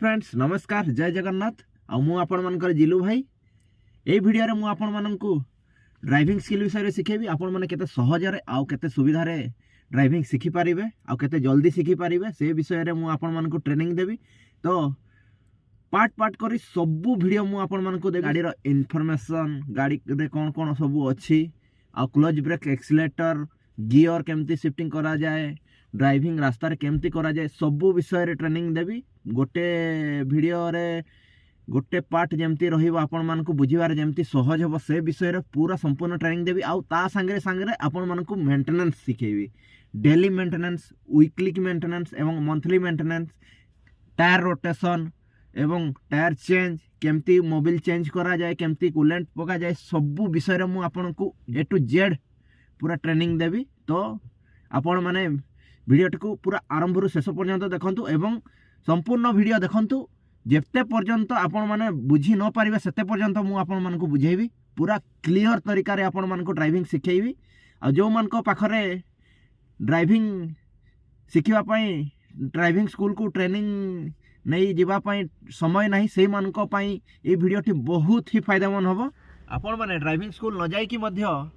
Friends नमस्कार जय जगन्नाथ आपण मानकर जिलू भाई ए वीडियो रे मु आपण माननकु ड्राइविंग स्किल विषय रे सिखेबी आपण माने केते सहज रे आ केते सुविधा रे ड्राइविंग सिखि पारिबे आ केते जल्दी सिखि पारिबे से विषय रे मु आपण माननकु ट्रेनिंग देबी। तो पार्ट पार्ट करी सबु वीडियो मु आपण माननकु देबी। गाड़ी रो इन्फॉर्मेशन गाड़ी रे कोन कोन सबु अछि आ क्लच ब्रेक एक्सीलेटर गियर केमती शिफ्टिंग करा जाए ड्राइविंग रास्ता रे केमती करा जाए सबु विषय रे ट्रेनिंग देबी। गोटे वीडियो रे गोटे पार्ट जेमती रहिबो आपण मानकु बुझिबार जेमती सहज हो से विषय रे पूरा संपूर्ण ट्रेनिंग देबी। आउ ता संगे संगे आपण मानकु मेंटेनेंस सिखेबी डेली मेंटेनेंस वीकली मेंटेनेंस एवं मंथली मेंटेनेंस टायर रोटेशन एवं टायर चेंज केमती मोबिल चेंज करा जाए केमती कूलेंट पका जाए सबु विषय रे मु आपनकु ए टू जेड पूरा ट्रेनिंग देबी। तो आपण माने वीडियो को पूरा आरंभ रु शेष पर्यंत देखंतु एवं संपूर्ण वीडियो देखंतु जेते पर्यंत आपण माने बुझी न पारिबे सेते पर्यंत मु आपण मानकु बुझेबी पूरा क्लियर तरीका रे आपण मानकु ड्राइविंग सिखेबी। आ जो मानको पाखरे ड्राइविंग सिखिबा पई ड्राइविंग स्कूल को ट्रेनिंग नहीं जीवा पई समय नहीं से मानको पई ए वीडियोटी बहुत ही फायदेमंद होबो। आपण माने ड्राइविंग स्कूल न जाई कि मध्य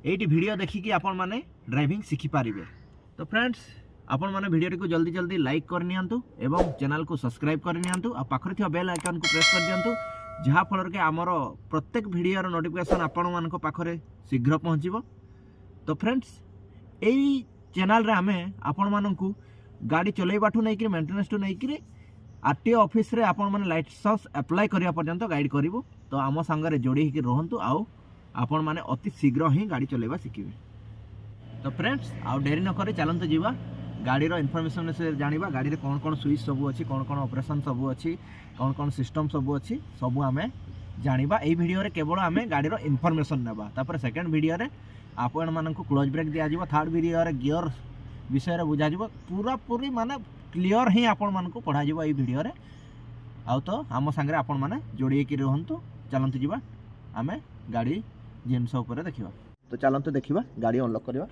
एटी वीडियो देखि कि आपण माने ड्राइविंग सिखि पारिबे। तो फ्रेंड्स आपण माने वीडियो को जल्दी जल्दी लाइक कर नियंतु एवं चैनल को सब्सक्राइब कर नियंतु आ पाखरे थिया बेल आइकन को प्रेस कर दियंतु जहा फलर के हमर प्रत्येक वीडियो रो नोटिफिकेशन आपण मानको पाखरे शीघ्र पहुंचीबो। तो फ्रेंड्स एई चैनल रे हमें आपण माननकु गाड़ी चलेबाठू नै कि मेंटेनेंस टू नै कि आरटीओ ऑफिस रे आपण माने लाइसेंस अप्लाई करिया पर्यंत गाइड करिवो। तो आम संगे जोड़ी कि रहंतु आउ आपण माने अति शीघ्र ही गाड़ी चलेबा सिखिबे। तो फ्रेंड्स आउ देरी न करे चलंतु जीवा गाड़ी रो इन्फॉर्मेशन से जानिबा गाड़ी रे कोन कोन स्विच सब अछि कोन कोन ऑपरेशन सब अछि कोन कोन सिस्टम सब अछि सब हमें जानिबा। एई वीडियो रे केवल हमें गाड़ी रो इन्फॉर्मेशन नेबा। तापर सेकंड वीडियो रे आपण माननकु क्लच ब्रेक दिया जिवो थर्ड वीडियो रे गियर विषय रे बुझा जिवो पूरा पूरी माने क्लियर ही आपण मानकु पढ़ा जिवो एई वीडियो रे। आउ तो हम संगे आपण माने जोड़ी कि रहंतु चलंतु जीवा हमें गाड़ी जिनस ऊपर देखिबा। तो चलंतु देखिबा गाड़ी अनलॉक करबा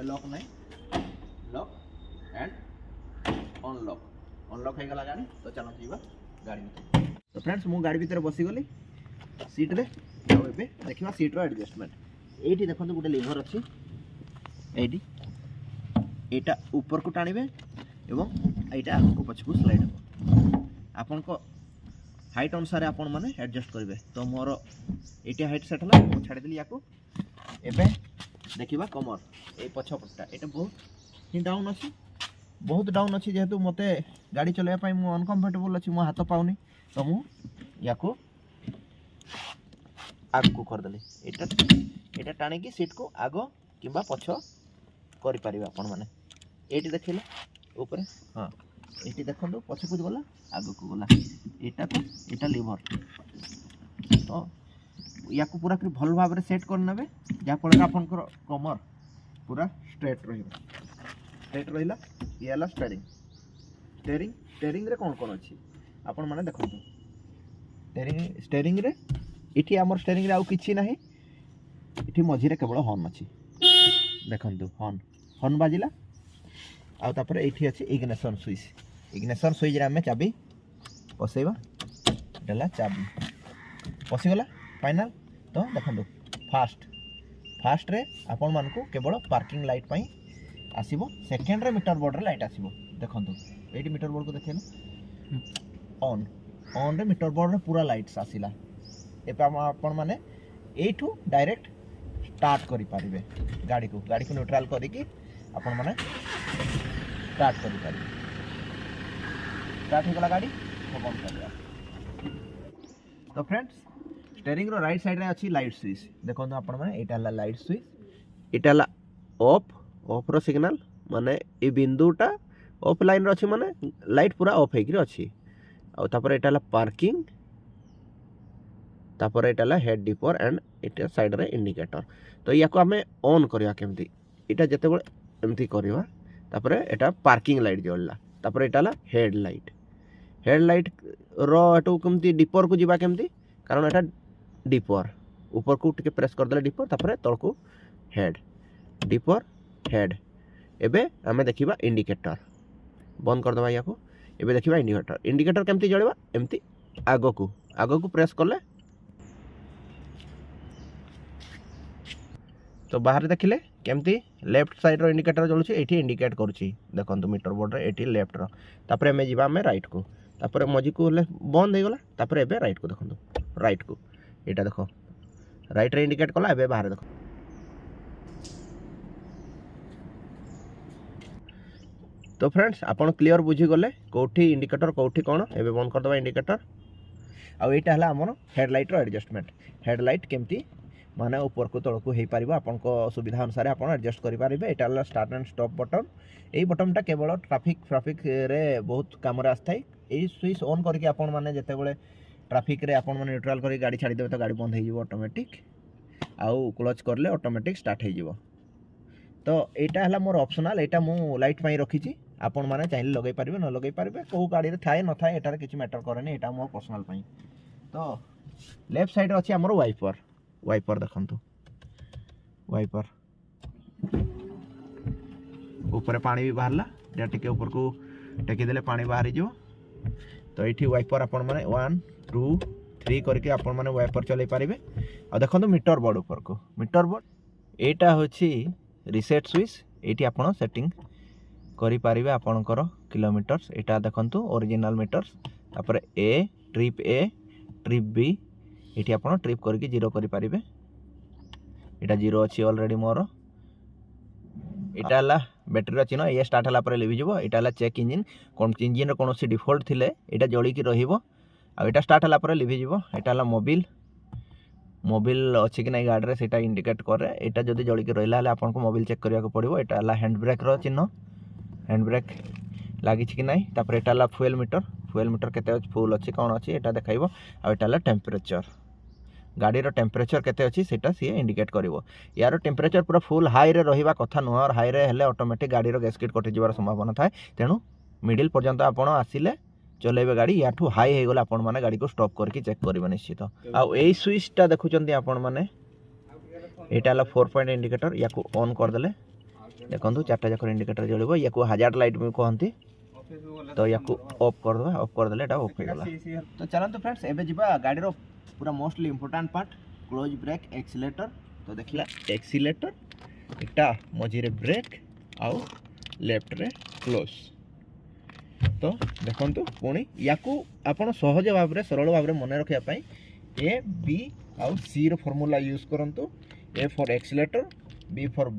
लॉक नहीं लॉक एंड अनलॉक है गला गाड़ी। तो चलो जीवा गाड़ी में। तो फ्रेंड्स मु गाड़ी भीतर बसी गली सीट रे और एबे देखिबा सीट रो एडजस्टमेंट एठी देखंतु गुटे लीवर अछि एठी एटा ऊपर को टाणीबे एवं एटा आगु को पछ को स्लाइड हो आपन को हाइट अनुसार आपण माने एडजस्ट करिवे। तो मोर एटा हाइट सेट हला मु छाडी देली याको एबे देखिबा कमर ए पछ पट्टा एटा बहुत ही डाउन अछि बहुत डाउन अछि जेहेतु मते गाड़ी चलाय पई मु अनकंफर्टेबल अछि मु हाथ पाउनी। तो मु याको आग को कर देली एटा टाणी की सीट को आगो किबा पछ करि परिबा आपण माने एटी देखिला ऊपर हां एटी देखंदो पछ को गला आगो को गला एटा लीवर। तो याको पूरा कि भल भाव रे सेट कर नेबे जा फल आपन को कमर पूरा स्ट्रेट रहिला ये हला स्टीयरिंग रे कोन कोन अछि आपन माने देखंतु स्टीयरिंग रे इठी हमर स्टीयरिंग रे आउ किछि नाही इठी मझी रे केवल हॉर्न अछि देखंतु हॉर्न बाजिला आ तापर एठी अछि इग्निशन स्विच रे हमें चाबी पसेबा डला चाबी पसी गला फाइनल। तो देखंतु फास्ट रे आपण मानकु केवल पार्किंग लाइट पई आसीबो सेकंड रे मीटर बोर्ड रे लाइट आसीबो देखंतु एटी मीटर बोर्ड को देखिना ऑन रे मीटर बोर्ड रे पूरा लाइट्स आसीला। एपा आपण माने एठू डायरेक्ट स्टार्ट करि पारिबे गाड़ी को न्यूट्रल करि कि आपण माने स्टार्ट करि पारिबे स्टार्ट हो गला गाड़ी तो बंद कर दिया। तो friends steering row right side रे अछि लाइट स्विच देखो आपण माने एटा ला light switch Etah La of row signal माने ए बिंदुटा ऑफ लाइन रो अछि माने लाइट पूरा ऑफ हेकरी अछि आ तापर एटा ला पार्किंग तापर एटा ला head dipper and Etah side रे इंडिकेटर। तो याको हमें ऑन करिया केमती एटा जते बळे एमती करिवा तापर एटा पार्किंग लाइट जळला तापर एटा ला हेड लाइट रो एटो केमती डिपर को जिबा केमती कारण एटा डिपर ऊपर को टिके प्रेस कर देले डिपर तापर तळ को हेड डिपर हेड एबे हमें देखिबा इंडिकेटर बंद कर दबा याको एबे देखिबा इंडिकेटर इंडिकेटर केमती जळिबा एमती आगो को प्रेस करले तो बाहर देखिले केमती लेफ्ट साइड रो इंडिकेटर जळुची एठी इंडिकेट करूची देखंतु मीटर बोर्ड रे एठी लेफ्ट रो तापरे हमें जिबा हमें राइट को तापरे मजी को ले बंद हे गला तापरे एबे राइट को देखंतु राइट को एटा देखो राइट रे इंडिकेट कला एबे बाहर देखो तो फ्रेंड्स आपण क्लियर बुझी गले कोठी इंडिकेटर कोठी कोन एबे बंद कर दबा इंडिकेटर आ एटा हला हमर हेडलाइट रो एडजस्टमेंट हेडलाइट केमती माने ऊपर को तळ को हे पारिबो आपन को सुविधा अनुसार आपन एडजस्ट करि पारिबे एटा हला स्टार्ट एंड स्टॉप बटन एई बटनटा केवल ट्रैफिक रे बहुत काम रे आस्थाय एई स्विच ऑन करके आपन माने जते बेले ट्रैफिक रे आपन माने न्यूट्रल करी गाड़ी छाड़ी देबे तो गाड़ी बंद हे जिवो ऑटोमेटिक आउ क्लच करले ऑटोमेटिक स्टार्ट हे जिवो तो एटा हला मोर ऑप्शनल एटा मु लाइट पई रखी छी आपन माने चाहिले लगै पारिबे न लगै पारिबे को गाड़ी रे थाए न थाए एटार किछि मैटर करेनी एटा मोर पर्सनल पई तो लेफ्ट साइड अछि हमर वाइपर देखंतु वाइपर ऊपर पानी भी बाहरला एटा टिके ऊपर को टेकी देले पानी बाहरी जिवो तो एठी वाइपर आपन माने 1 2 3 करके आपन माने वाइपर चलै पारिबे आ देखंतु मीटर बोर्ड ऊपर को मीटर बोर्ड एटा होछि रिसेट स्विच एठी आपन सेटिंग करि पारिबे आपनकर किलोमीटर्स एटा देखंतु ओरिजिनल मीटर्स तापर ए ट्रिप बी एठी आपन ट्रिप करके 0 करि पारिबे एटा 0 अछि ऑलरेडी मोर एटा ला बैटरी रो चिन्ह ये स्टार्ट हला पर लिभि जबो एटा ला चेक इंजन कोन इंजन रो कोनोसी डिफॉल्ट थिले एटा जळी की रहिबो आ एटा स्टार्ट हला पर लिभि जबो एटा ला मोबिल अछि कि नै गाड़ी रे सेटा इंडिकेट करे एटा जदी जळी की रहिला हले आपन को मोबिल चेक करिया को पड़िबो एटा ला हैंड ब्रेक रो चिन्ह हैंड ब्रेक लागि छि कि नै तापर एटा ला फ्यूल मीटर केते फुल अछि कोन अछि एटा देखाइबो आ एटा ला टेम्परेचर गाड़ी रो टेम्परेचर केते अछि सेटा सी इंडिकेट करिवो यार टेम्परेचर पूरा फुल हाई रे रहिबा कथा न और हाई रे हेले ऑटोमेटिक गाड़ी रो गैसकेट कटि जिवार संभावना थाए तेनु मिडिल पर्यंत आपण आसिले चलेबे गाड़ी याठू हाई हे गला आपण माने गाड़ी को स्टॉप करके चेक करिबे निश्चित आ एई स्विचटा देखुचंती आपण माने एटा ला 4 पॉइंट इंडिकेटर याकू ऑन कर देले देखंतु चारटा जकर इंडिकेटर जळिबो याकू हजार्ड लाइट में कहंती तो याकू ऑफ कर दबा ऑफ कर देले एटा ऑफ हे गला तो चलंतु फ्रेंड्स एबे जिबा गाड़ी रो पूरा mostly important part clutch brake accelerator तो देखला एक्सीलेटर एटा मझी रे ब्रेक आउ लेफ्ट रे क्लोज तो देखंतु पुणी याकू आपण सहज भाव रे सरल भाव रे मने रखिया पई ए बी आउ सी रो फार्मूला यूज करंतु A for accelerator B for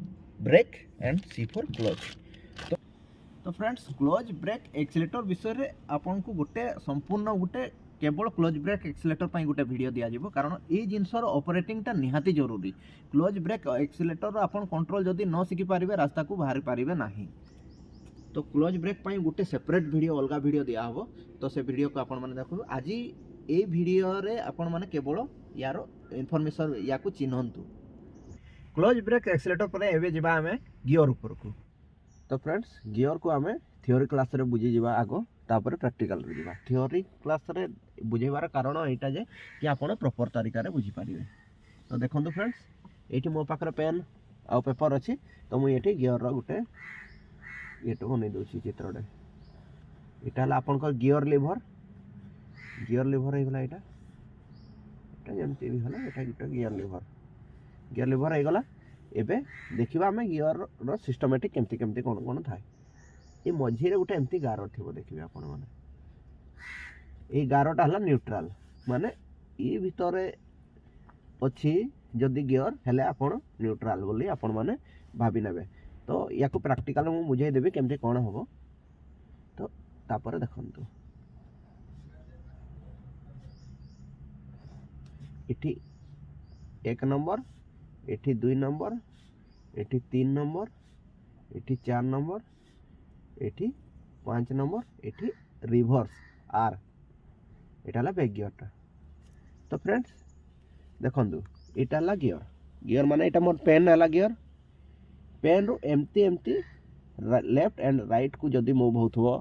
brake and C for clutch तो फ्रेंड्स क्लोज ब्रेक एक्सीलेटर विषय रे आपण को गोटे संपूर्ण गोटे केवल क्लोज ब्रेक एक्सीलेटर पई गोटे वीडियो दिया जिवो कारण ए जिंसर ऑपरेटिंग ता निहाती जरूरी क्लोज ब्रेक एक्सीलेटर आपण कंट्रोल जदी न सिखि पारिबे रास्ता को बाहर पारिबे नाही तो क्लोज ब्रेक पई गोटे सेपरेट वीडियो अलगा वीडियो दिया हबो तो से वीडियो को आपण माने देखु आज ए वीडियो रे आपण माने केवल यारो इंफॉर्मेशन या को चिन्हंतु क्लोज ब्रेक एक्सीलेटर पर एबे जिबा हमें गियर ऊपर को तो फ्रेंड्स गियर को हमें थ्योरी क्लास रे बुझी जिबा आगो तापर प्रैक्टिकल रे जिबा थ्योरी क्लास रे बुझेबार कारण एटा जे कि आपण प्रॉपर तरीका रे बुझी पारिबे तो देखंतु फ्रेंड्स एठी मो पाखरे पेन आ पेपर अछि तो मु एठी गियर रो गुटे एटो बनै दोछि चित्रडे एटा हला आपण को गियर लीवर हे गला एटा जेमति भी हला एटा गुटे गियर लीवर हे गला एबे देखिबा हमें गियर रो सिस्टमैटिक केमति कोन कोन थाए ए मझी रे गुटे एमति गारो थिबो देखिबे आपण माने ए गारोटा हला न्यूट्रल माने ए भितरे अछि जदी गियर हेले आपण न्यूट्रल बोली आपण माने भाबी नेबे तो याको प्रैक्टिकल मु बुझाई देबे केमति कोन होबो तो तापर देखंतु एठी 1 नंबर एठी 2 नंबर एठी 3 नंबर एठी 4 नंबर एठी 5 नंबर एठी rivers are Etah La back gear तो फ्रेंड्स देखंतु एटा ला गियर माने एटा मोर पेन हला गियर पेन रो एमती लेफ्ट एंड राइट को जदी मूव होथबो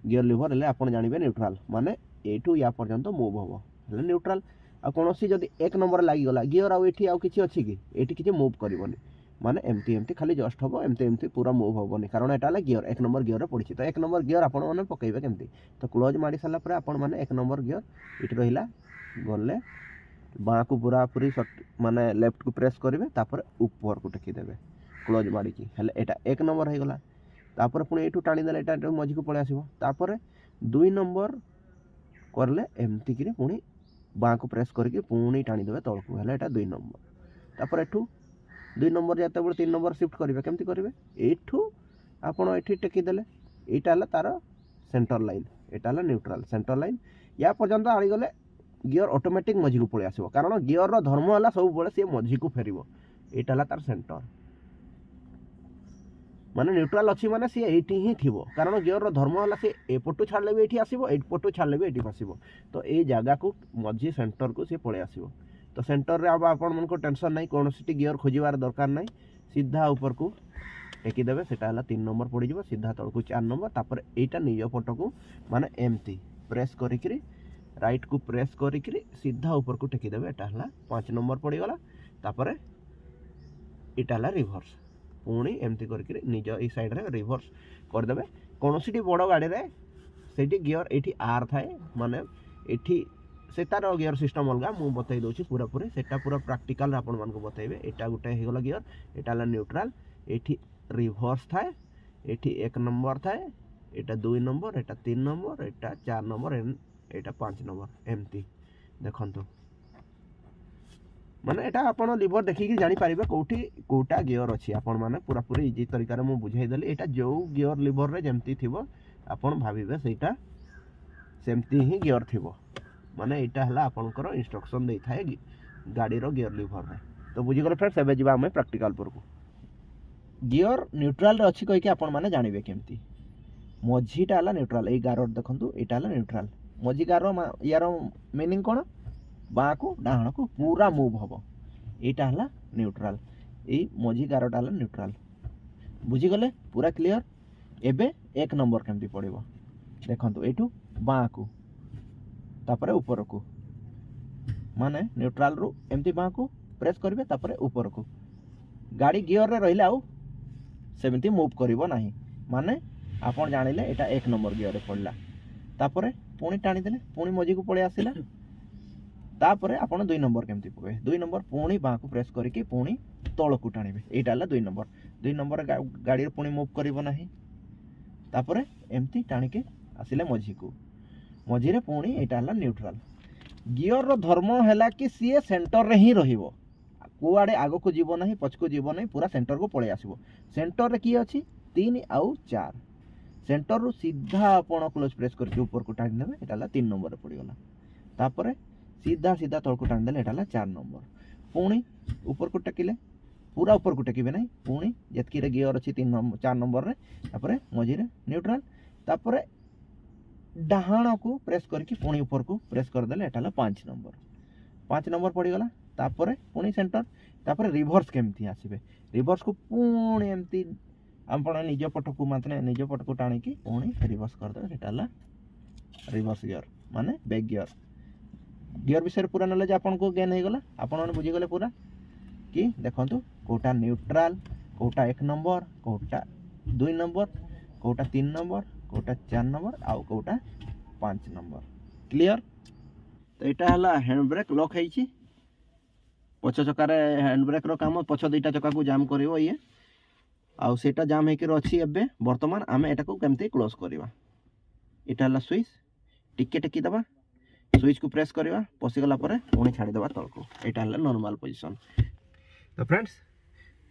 गियर लीवर ले आपण जानिबे न्यूट्रल माने एटू या पर्यंत मूव होबो ले न्यूट्रल आ कोनोसी जदी 1 नंबर लागि गला गियर आ एठी आ किछि अछि कि एठी किछि मूव करबोनी माने एमती एमती खाली जस्ट हम एमती एमती पूरा मूव हेनी कारण यहाँ गियर 1 नंबर गियर पड़ी तो 1 नंबर गियर आपण मैंने पकड़े केमती तो क्लोज मारी सारा पर आपण मैंने 1 नंबर गियर ये रहा गले बाँ को पूरा पूरी माने लेफ्ट को प्रेस करेंगे तापर ऊपर को टेकीदेवे क्लोज मारिकी हेले एटा 1 नंबर हो गला तापर पुणी ये टाणीदेले एटा मझी को पलि आसो तापर 2 नंबर करले एमती कि पुणी बाँ को प्रेस करके पुणी टाणीदेवे तल को हेले एटा 2 नंबर तापर एठू 2 नंबर जाते बड़े 3 नंबर शिफ्ट करेंगे केमती करेंगे एठू आपण एठी टेकीदेले एटा हला तार सेंटर लाइन एटा हला न्यूट्रल सेंटर लाइन या पर्यंत आनीगले गियर ऑटोमेटिक मझी को पलि आसो कारण गियर रो धर्म है सब बड़े सी मझी को फेर यहाँ है तार सेंटर माने न्यूट्रल अच्छी माने सी एटी ही थी कारण गियर रो धर्म है सी एपटू छाड़े भी ये आसो एपटू छाड़े भी ये आसो तो ये जगह को मझी सेंटर को सी पलि आसो तो सेंटर रे अब आपण मन को टेंशन नहीं कौन सी गियर खोजार दरकार नहीं सीधा ऊपर को टेकीदेवे से 3 नंबर पड़ जाए सीधा तल को 4 नंबर तापर यहाँ निज पट को माने एमती प्रेस करी राइट को प्रेस करी सीधा ऊपर को टेकीदेवे यहाँ 5 नंबर पड़गला तापर यहाँ रिभर्स पुणी एमती करके निज ई साइड रे रिभर्स करदे कौन सी बड़ गाड़ी रे से गियर ये आर थाए माने ये से तार गियर सिस्टम अलग मुझे बतई दूसरी पूरा पूरी से पूरा प्राक्टिकल आपण मान को बतइबे यहाँ गोटे होगला गियर यहाँ न्यूट्रल ये रिभर्स थाए ये 1 नंबर थाए यहाँ 2 नंबर यहाँ 3 नंबर यहाँ 4 नंबर यहाँ 5 नंबर एमती देखंतु माने एटा आपण लिवर देखिकी जानी पारिबे कोटा गियर अछि आपण माने पूरा पूरी इजी तरीका रे मु बुझाई देली एटा जो गियर लिवर रे जेमती थिबो आपण भाबिबे सेटा सेमती ही गियर थिबो माने एटा हला आपनकर इंस्ट्रक्शन दे थाए गाड़ी रो गियर लिवर रे तो बुझी गले फ्रेंड्स एबे जिबा हमें प्रैक्टिकल पर को गियर न्यूट्रल रे अछि कहि के आपण माने जानिबे केमती मझीटा हला न्यूट्रल ए गारोड देखंतु एटा हला न्यूट्रल मझी गारो यार मीनिंग कोन बाँ को डाहण को पूरा मूव हम यहाँ है न्यूट्रल ये मझी गारटा है न्यूट्रल बुझीगले पूरा क्लियर एबे 1 नंबर केमती पड़ो देखो यू बाँ को तापर ऊपर को माने न्यूट्रल रु एमती बाँ को प्रेस करेंगे तापर ऊपर को गाड़ी गियर रे रहिले आउ सेमती मूव करिवो नाही माने आपण जानिले एटा 1 नंबर गियर रे पड़ला तापर पुणी टाणी देले पुणी मझी को पळे आसिला तापर आपण 2 नंबर केमती पके 2 नंबर पुणी बाँ को प्रेस करके पुणी तल को टाणीबे एटा हला 2 नंबर गाड़ी रे पुणी मूव करिवो नाही तापर एमती टाणी के आसिले मझी को मझी रे पुणी एटा हला न्यूट्रल गियर रो धर्म हैला कि सी सेंटर रे ही रहिबो कुआडे आगो को जीवो नहीं पछ को जीवो नहीं पूरा सेंटर को पळे आसीबो सेंटर रे की अछि 3 आउ 4 सेंटर रु सीधा आपण क्लोज प्रेस करके ऊपर को टाणी देबे एटा हला 3 नंबर रे पड़ी गला तापर सीधा सीधा तल को टाणी देले एटा हला 4 नंबर पुणी ऊपर को टेकिले पूरा ऊपर को टेकिबे नहीं पुणी जेतकी रे गियर अछि 3 नंबर 4 नंबर रे तापर मझी रे न्यूट्रल तापर डाहाण को प्रेस करके पुणी ऊपर को प्रेस कर देले एटा हला 5 नंबर पड़ी गला तापर पुणी सेंटर तापर रिवर्स केमती आसीबे रिवर्स को पुणी एमती आपण निज पट को माने निज पट को टाणी की पुणी रिवर्स कर दे एटा हला रिवर्स गियर माने बैक गियर विषय पूरा नॉलेज आपन को गेन हो गला आपण माने बुझी गले पूरा कि देखंतु कोटा न्यूट्रल कोटा 1 नंबर कोटा 2 नंबर कोटा 3 नंबर कोटा 4 नंबर आउ कोटा 5 नंबर क्लियर तो एटा हला हैंड ब्रेक लॉक हेची पछ चकार हैंड ब्रेक रो काम पछ दुईटा चक्का को जाम करिवो ये आउ सेटा जाम हेके अछि एबे वर्तमान आमे एटा को केमते क्लोज करबा एटा हला स्विच टिके टेकी दबा स्विच को प्रेस करवा पशिगला पुणी छाड़ीदेवा तल को यहाँ है नॉर्मल पोजीशन तो फ्रेंड्स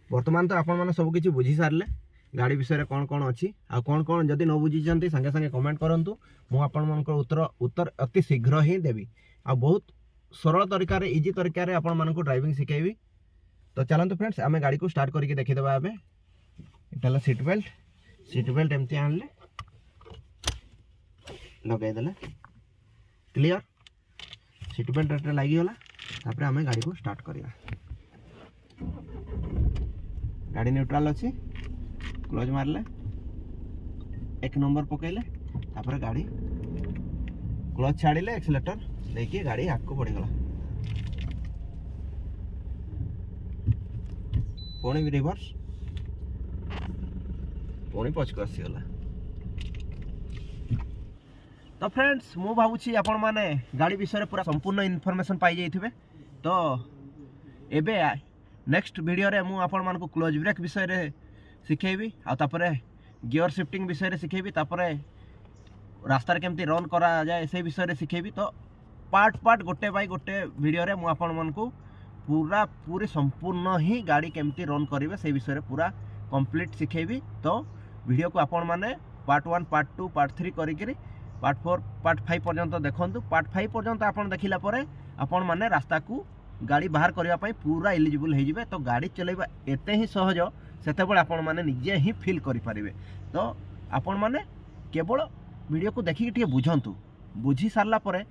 वर्तमान तो आपण मैंने सब किसी बुझी सारे गाड़ी विषय कौन कौन अच्छी आ कौन कौन जदि न बुझी सांगे सांगे कमेंट करूँ मुझे उत्तर अति शीघ्र ही देवी आ बहुत सरल तरीका इजी तरीका आपण मानक ड्राइविंग शिखेबी तो चलते फ्रेंड्स आम गाड़ी को स्टार्ट करके देखीदेवा एबे इटा सीट बेल्ट एमती आनले लगेदेले क्लियर सीट बेल्ट रेट लगिगला तापर आम गाड़ी को स्टार्ट करिया गाड़ी न्यूट्रल अच्छी क्लोज मारले 1 नंबर पकईले तापर गाड़ी क्लच छाड़िले एक्सीलेटर देखिए गाड़ी आग को बढ़ीगला पुणी भी रिवर्स पुणी पछक आसीगला। तो फ्रेंड्स मु भावुची आपण माने गाड़ी विषय पूरा संपूर्ण इनफॉरमेशन पाई जाइथिबे। तो एबे नेक्स्ट वीडियो रे मु आपण मान को क्लोज ब्रेक विषय रे सिखेबी आ तापरे गियर शिफ्टिंग विषय रे सिखेबी तापरे रास्ता रे केमती रन करा जाए से विषय रे सिखेबी। तो पार्ट पार्ट गोटे बाय गोटे वीडियो रे मु आपण मान को पूरी संपूर्ण ही गाड़ी केमती रन करिवे से विषय रे पूरा कंप्लीट सिखेबी। तो वीडियो को आपण माने पार्ट 1 पार्ट 2 पार्ट 3 करिकरी पार्ट 4 पार्ट 5 पर्यंत देखंतु। पार्ट 5 पर्यंत आपण देखिला परे आपण माने रास्ता को गाड़ी बाहर करबा पई पूरा एलिजिबल हो जिवे। तो गाड़ी चलेबा एते ही सहज सेते बेले आपण माने निजे ही फील करि परिबे। तो आपण माने केवल वीडियो को देखि के बुझंतु बुझी सारला परे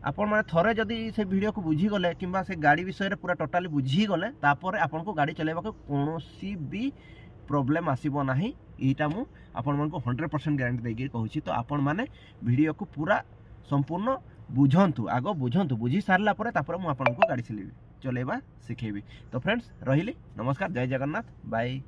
आपण माने थरे जदी से वीडियो को बुझी गले किंबा से गाड़ी विषय रे पूरा टोटली बुझी गले तापर आपण को गाड़ी चलेबा को कोनोसी भी प्रॉब्लम आसीबो नाही। एटा मु आपण मन को 100% गारंटी देगी कहूची। तो आपण माने वीडियो को पूरा संपूर्ण बुझंतु आगो बुझंतु बुझी सारला परे तापर मु आपण को गाड़ी चलेबा सिखेबी। तो फ्रेंड्स रहिली नमस्कार जय जगन्नाथ बाय।